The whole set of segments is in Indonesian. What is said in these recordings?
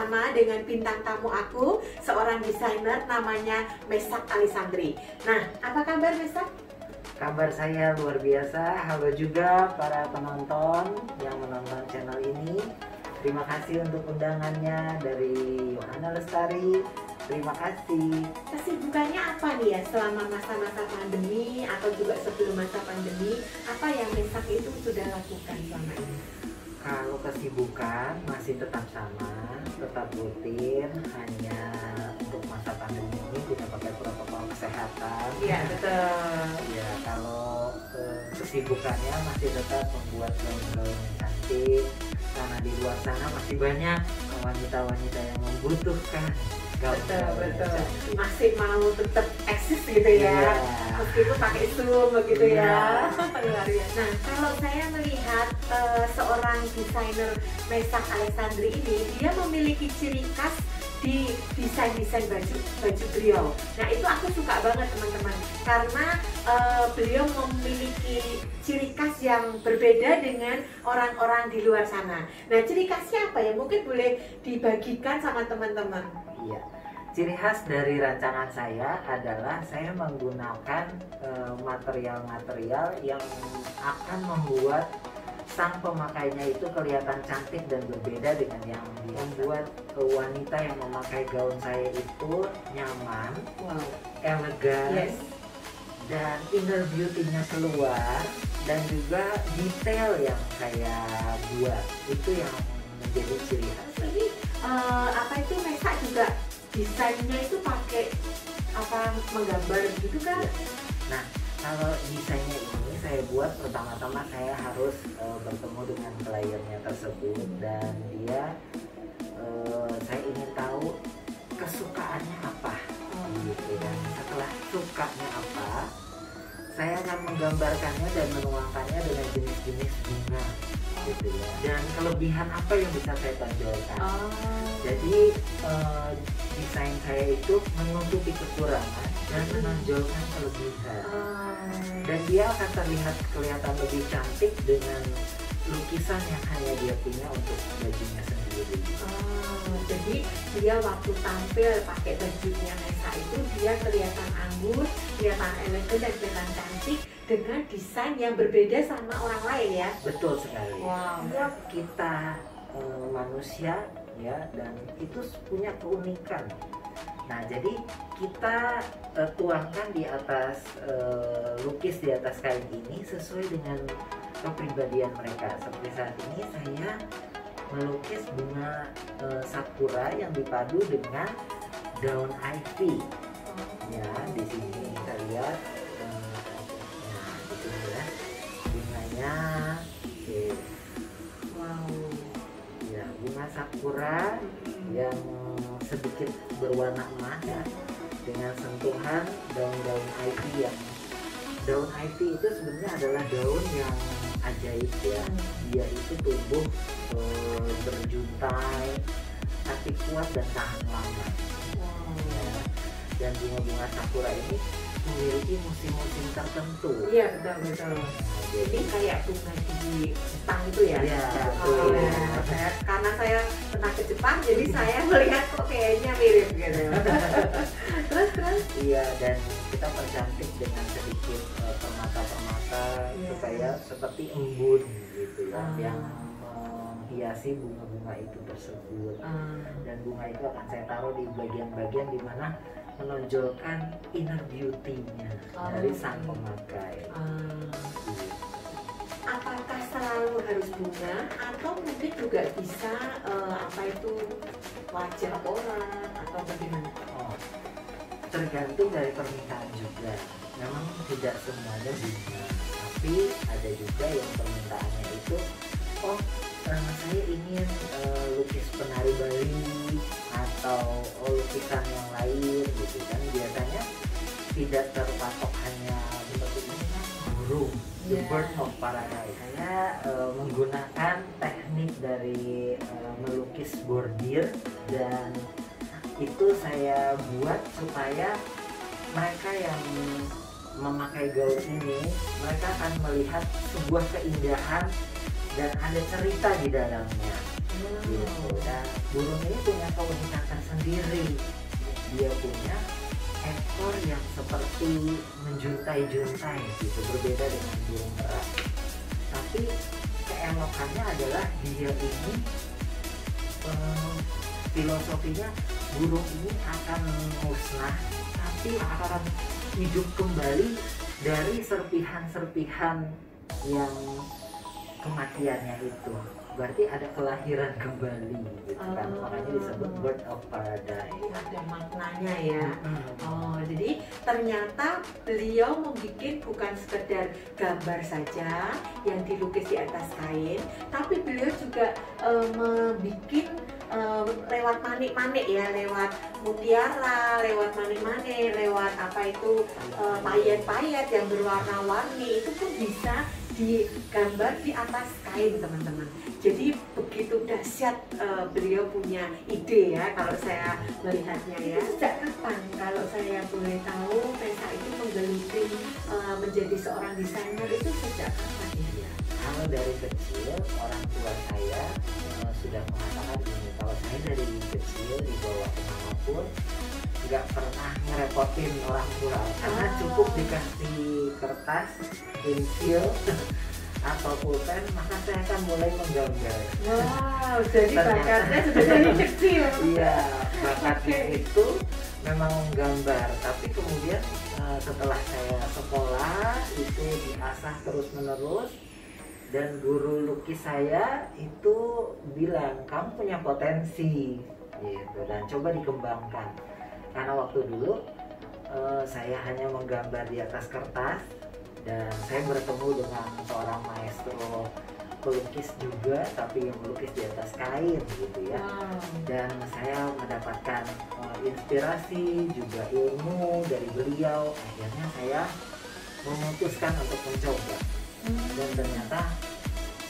bersama dengan bintang tamu aku, seorang desainer namanya Mesak Alessandri. Nah, apa kabar Mesak? Kabar saya luar biasa. Halo juga para penonton yang menonton channel ini. Terima kasih untuk undangannya dari Yohana Lestari. Terima kasih. Kesibukannya apa nih ya selama masa-masa pandemi atau juga sebelum masa pandemi? Apa yang Mesak itu sudah lakukan selama ini? Kalau kesibukan masih tetap sama, tetap rutin. Hanya untuk masa pandemi ini kita pakai protokol kesehatan. Iya, betul. Ya, kalau kesibukannya masih tetap membuat gaun-gaun yang cantik. Karena di luar sana masih banyak wanita-wanita yang membutuhkan Betul. Masih mau tetap eksis gitu ya, meskipun pakai Zoom begitu ya. Luar biasa. Nah, kalau saya melihat seorang desainer Mesak Alessandri ini, dia memiliki ciri khas di desain-desain baju beliau. Nah, itu aku suka banget teman-teman, karena beliau memiliki ciri khas yang berbeda dengan orang-orang di luar sana. Nah, ciri khasnya apa ya? Mungkin boleh dibagikan sama teman-teman. Iya, ciri khas dari rancangan saya adalah saya menggunakan material-material yang akan membuat sang pemakainya itu kelihatan cantik dan berbeda dengan yang membuat wanita yang memakai gaun saya itu nyaman, elegan, dan inner beauty-nya keluar, dan juga detail yang saya buat itu yang menjadi ciri khas. Ini apa itu Mesak juga desainnya itu pakai apa, menggambar gitu kan? Nah, kalau desainnya ini saya buat, pertama-tama saya harus bertemu dengan kliennya tersebut, dan dia saya ingin tahu kesukaannya apa, gitu kan. Setelah sukanya apa, saya akan menggambarkannya dan menuangkannya dengan jenis-jenis bunga, gitu ya. Dan kelebihan apa yang bisa saya tonjolkan. Jadi desain saya itu menutupi kekurangan dan menonjolkan kelebihan. Dan dia akan terlihat kelihatan lebih cantik dengan lukisan yang hanya dia punya untuk bajunya sendiri. Jadi dia waktu tampil pakai bajunya Mesak itu dia kelihatan anggun, kelihatan elegan dan kelihatan cantik dengan desain yang berbeda sama orang lain ya. Betul sekali. Wow. Kita manusia ya, dan itu punya keunikan. Nah, jadi kita tuangkan di atas lukis di atas kain ini sesuai dengan kepribadian mereka. Seperti saat ini saya melukis bunga sakura yang dipadu dengan daun ivy. Ya, di sini kita lihat, nah, di sini ya bunganya. Oke. Wow. Ya, bunga sakura yang sedikit berwarna emas ya, dengan sentuhan daun-daun ivy yang daun ivy itu sebenarnya adalah daun yang ajaib ya. Dia itu tumbuh berjuntai tapi kuat dan tahan lama. Ya. Dan bunga-bunga sakura ini memiliki musim-musim tertentu. Iya, betul. Jadi kayak bunga di Jepang itu ya. Iya, betul. Karena saya pernah ke Jepang, jadi saya melihat kok kayaknya mirip gitu. Terus. Iya, dan kita percantik dengan sedikit permata-permata supaya seperti embun gitu ya, yang menghiasi bunga-bunga itu tersebut. Dan bunga itu akan saya taruh di bagian-bagian di mana menonjolkan inner beauty-nya dari sang pemakai. Apakah selalu harus bunga atau mungkin juga bisa apa itu wajah orang atau bagaimana? Tergantung dari permintaan juga. Memang tidak semuanya bunga, tapi ada juga yang permintaannya itu, saya ingin lukis penari Bali atau lukisan yang lain gitu kan. Biasanya tidak terpatok hanya seperti ini kan, burung, the bird of paradise. Saya menggunakan teknik dari melukis bordir, dan itu saya buat supaya mereka yang memakai gaun ini, mereka akan melihat sebuah keindahan dan ada cerita di dalamnya. gitu. Dan burung ini punya keunikan tersendiri, dia punya ekor yang seperti menjuntai-juntai gitu, berbeda dengan burung merak. Tapi keelokannya adalah dia ini filosofinya burung ini akan musnah tapi akan hidup kembali dari serpihan-serpihan yang kematiannya itu. Berarti ada kelahiran kembali gitu kan, makanya disebut bird of paradise. Ada maknanya ya. Oh, jadi ternyata beliau membuat bukan sekedar gambar saja yang dilukis di atas kain, tapi beliau juga membuat lewat manik-manik ya, lewat mutiara, lewat manik-manik, lewat apa itu payet-payet yang berwarna-warni, itu pun bisa digambar di atas kain, teman-teman. Jadi begitu dahsyat beliau punya ide ya, kalau saya melihatnya ya. Sejak kapan kalau saya boleh tahu Tessa itu menggeluti menjadi seorang desainer itu sejak kapan ya? Kalau dari kecil orang tua saya sudah mengatakan ini, kalau saya dari kecil dibawa kemanapun nggak pernah ngerepotin orang tua, karena cukup dikasih kertas, pensil atau pulpen, maka saya akan mulai menggambar. Wow, jadi bakatnya sudah dari kecil. Iya, bakatnya itu memang menggambar, tapi kemudian setelah saya sekolah itu diasah terus menerus. Dan guru lukis saya itu bilang, kamu punya potensi gitu, dan coba dikembangkan. Karena waktu dulu saya hanya menggambar di atas kertas, dan saya bertemu dengan seorang maestro pelukis juga, tapi yang melukis di atas kain gitu ya. Dan saya mendapatkan inspirasi juga ilmu dari beliau. Akhirnya saya memutuskan untuk mencoba, dan ternyata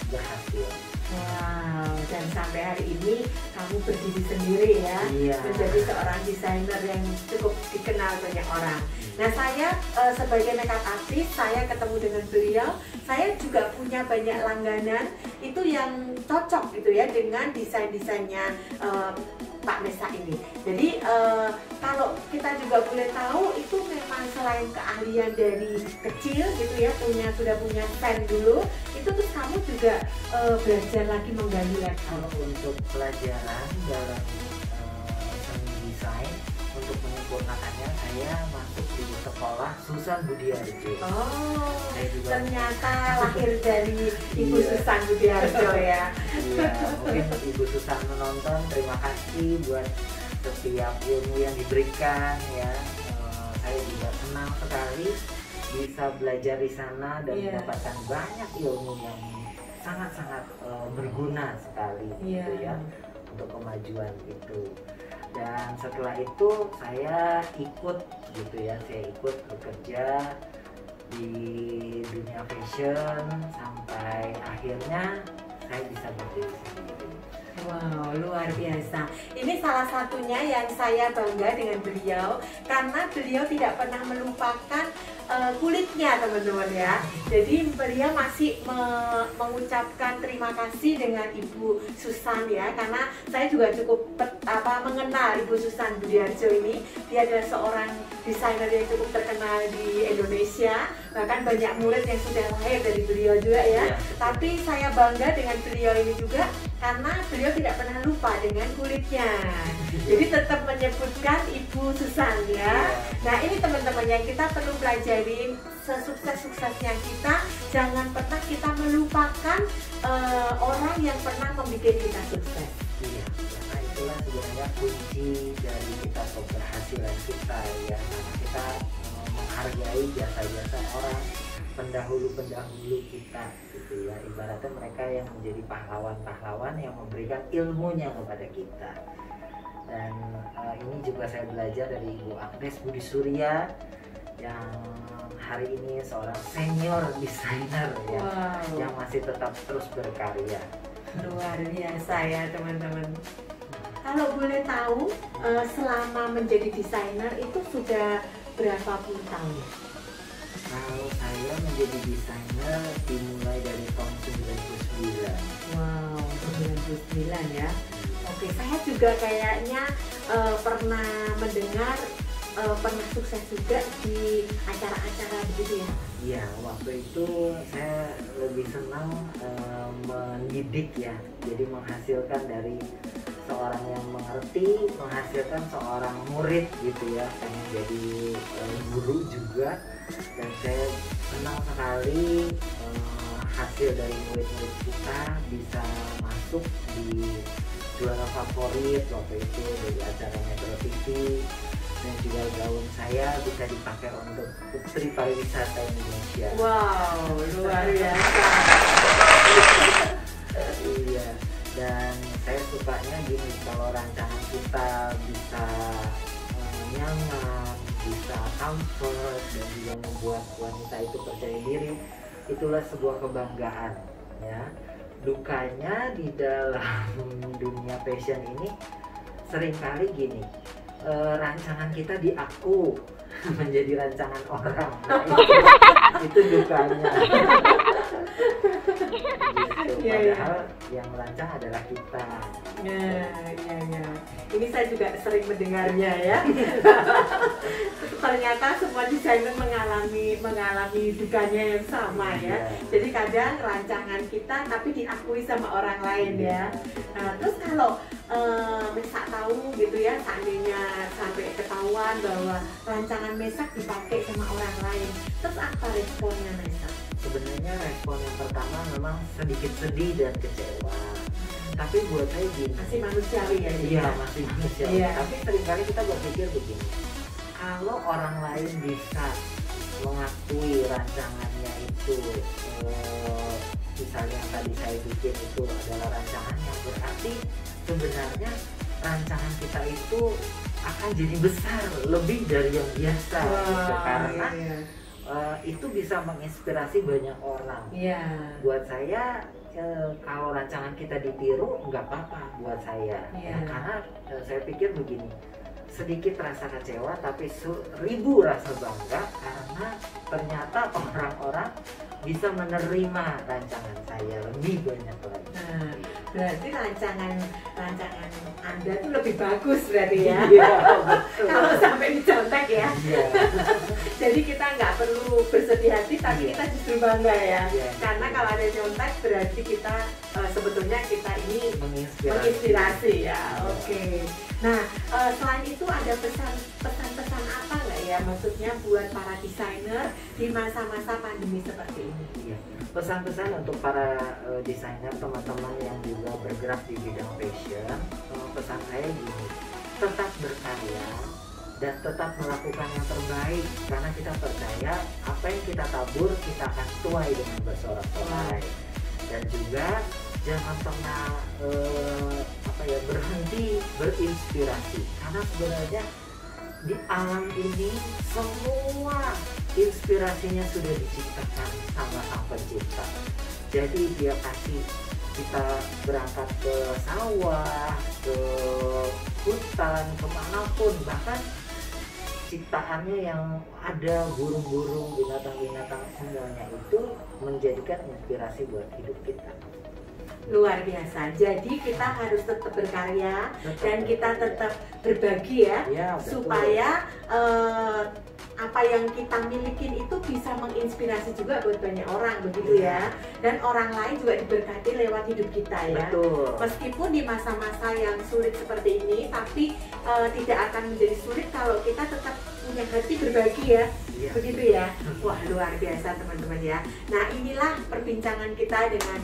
berhasil. Wow, dan sampai hari ini kamu berdiri sendiri ya, menjadi seorang desainer yang cukup dikenal banyak orang. Nah, saya sebagai makeup artist, saya ketemu dengan beliau, saya juga punya banyak langganan itu yang cocok gitu ya dengan desain-desainnya Pak Nessa ini. Jadi kalau kita juga boleh tahu, itu memang selain keahlian dari kecil gitu ya, sudah punya pen dulu, itu terus kamu juga belajar lagi menggali lagi. Kalau untuk pelajaran dalam seni desain, untuk menyempurnakannya saya masuk di sekolah Susan Budiarjo. Oh, saya juga ternyata lahir dari Ibu Susan Budiarjo ya. Iya, mungkin Ibu Susan menonton, terima kasih buat setiap ilmu yang diberikan ya. Saya juga senang sekali bisa belajar di sana dan mendapatkan banyak ilmu yang sangat-sangat berguna sekali gitu ya, untuk kemajuan itu. Dan setelah itu saya ikut gitu ya, saya ikut bekerja di dunia fashion sampai akhirnya saya bisa berdiri sendiri. Wow, luar biasa. Ini salah satunya yang saya bangga dengan beliau, karena beliau tidak pernah melupakan kulitnya, teman-teman ya. Jadi beliau masih mengucapkan terima kasih dengan Ibu Susan ya, karena saya juga cukup mengenal Ibu Susan Budiarjo ini. Dia adalah seorang desainer yang cukup terkenal di Indonesia, bahkan banyak murid yang sudah lahir dari beliau juga ya. Tapi saya bangga dengan beliau ini juga karena beliau tidak pernah lupa dengan kulitnya. Jadi tetap menyebutkan Ibu Susan ya. Nah, ini teman-teman yang kita perlu pelajarin, sesukses-suksesnya kita, jangan pernah kita melupakan orang yang pernah membuat kita sukses. Iya, karena itulah sebenarnya kunci dari kita keberhasilan kita ya. Karena kita menghargai jasa-jasa orang, pendahulu-pendahulu kita gitu ya. Ibaratnya mereka yang menjadi pahlawan-pahlawan yang memberikan ilmunya kepada kita. Dan ini juga saya belajar dari Ibu Agnes Budi Surya yang hari ini seorang senior desainer ya, yang masih tetap terus berkarya. Luar biasa ya teman-teman. Kalau boleh tahu, selama menjadi desainer itu sudah berapa puluh tahun? Kalau saya menjadi desainer dimulai dari tahun 99. Wow. 1999 ya. Oke, saya juga kayaknya pernah mendengar pernah sukses juga di acara-acara begitu ya. Iya, waktu itu saya lebih senang mendidik ya, jadi menghasilkan dari seorang yang mengerti, menghasilkan seorang murid gitu ya, pengen jadi guru juga. Dan saya senang sekali hasil dari murid-murid kita bisa masuk di juara favorit waktu itu dari acara Metro TV, dan juga gaun saya bisa dipakai untuk Putri Pariwisata Indonesia. Wow, luar biasa. Iya, dan saya sukanya gini, kalau rancangan kita bisa nyaman, bisa comfort, dan juga membuat wanita itu percaya diri, itulah sebuah kebanggaan ya. Dukanya di dalam dunia fashion ini seringkali gini, rancangan kita diaku menjadi rancangan orang. Nah, itu dukanya. Gitu. Padahal yang merancang adalah kita. Ya. Ini saya juga sering mendengarnya ya. Ternyata semua desainer mengalami dukanya yang sama ya. Jadi kadang rancangan kita tapi diakui sama orang lain ya. Nah, terus kalau Mesak tahu gitu ya, seandainya sampai ketahuan bahwa rancangan Mesak dipakai sama orang lain, terus apa responnya Mesak? Sebenarnya respon yang pertama memang sedikit sedih dan kecewa. Tapi buat saya gini, masih manusiawi ya? Iya, masih manusiawi. Iya. Tapi seringkali kita berpikir begini, kalau orang lain bisa mengakui rancangannya itu, misalnya yang tadi saya bikin itu adalah rancangan yang berarti sebenarnya rancangan kita itu akan jadi besar, lebih dari yang biasa. Gitu. Karena itu bisa menginspirasi banyak orang. Buat saya kalau rancangan kita ditiru nggak apa-apa buat saya. Karena saya pikir begini, sedikit rasa kecewa tapi 1000 rasa bangga karena ternyata orang-orang bisa menerima rancangan saya lebih banyak lagi. Nah, berarti rancangan Anda tuh lebih bagus berarti ya. Kalau sampai dicontek ya. Jadi kita nggak perlu bersedih hati, tapi kita justru bangga ya. Karena kalau ada contek berarti kita sebetulnya kita ini menginspirasi ya. Oke. Nah, selain itu ada pesan-pesan apa nggak ya, maksudnya buat para desainer di masa-masa pandemi seperti ini? Iya. Pesan-pesan untuk para desainer, teman-teman yang juga bergerak di bidang fashion, pesan saya gini, tetap berkarya dan tetap melakukan yang terbaik, karena kita percaya apa yang kita tabur kita akan tuai dengan bersorak-sorai. Dan juga jangan pernah berhenti berinspirasi, karena sebenarnya di alam ini semua inspirasinya sudah diciptakan sama Sang Pencipta. Jadi dia kasih kita berangkat ke sawah, ke hutan, kemanapun, bahkan ciptaannya yang ada burung-burung, binatang-binatang, semuanya itu menjadikan inspirasi buat hidup kita. Luar biasa. Jadi kita harus tetap berkarya dan kita tetap berbagi ya supaya apa yang kita milikin itu bisa menginspirasi juga buat banyak orang begitu ya. Dan orang lain juga diberkati lewat hidup kita ya. Meskipun di masa-masa yang sulit seperti ini, tapi tidak akan menjadi sulit kalau kita tetap punya hati berbagi ya. Begitu ya. Wah, luar biasa teman-teman ya. Nah, inilah perbincangan kita dengan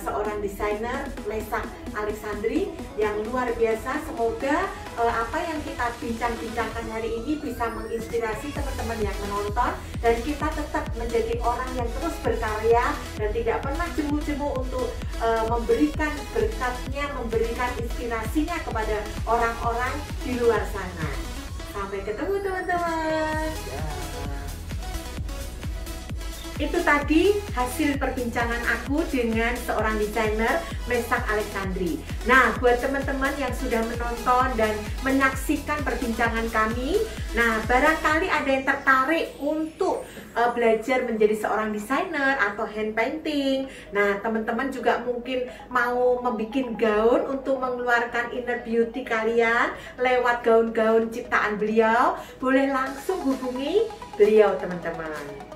seorang desainer, Mesak Alexandri, yang luar biasa. Semoga apa yang kita bincang-bincangkan hari ini bisa menginspirasi teman-teman yang menonton, dan kita tetap menjadi orang yang terus berkarya dan tidak pernah jemu-jemu untuk memberikan berkatnya, memberikan inspirasinya kepada orang-orang di luar sana. Sampai ketemu teman-teman. itu tadi hasil perbincangan aku dengan seorang desainer, Mesak Alexandri. Nah, buat teman-teman yang sudah menonton dan menyaksikan perbincangan kami, nah barangkali ada yang tertarik untuk belajar menjadi seorang desainer atau hand painting. Nah, teman-teman juga mungkin mau membuat gaun untuk mengeluarkan inner beauty kalian lewat gaun-gaun ciptaan beliau, boleh langsung hubungi beliau teman-teman.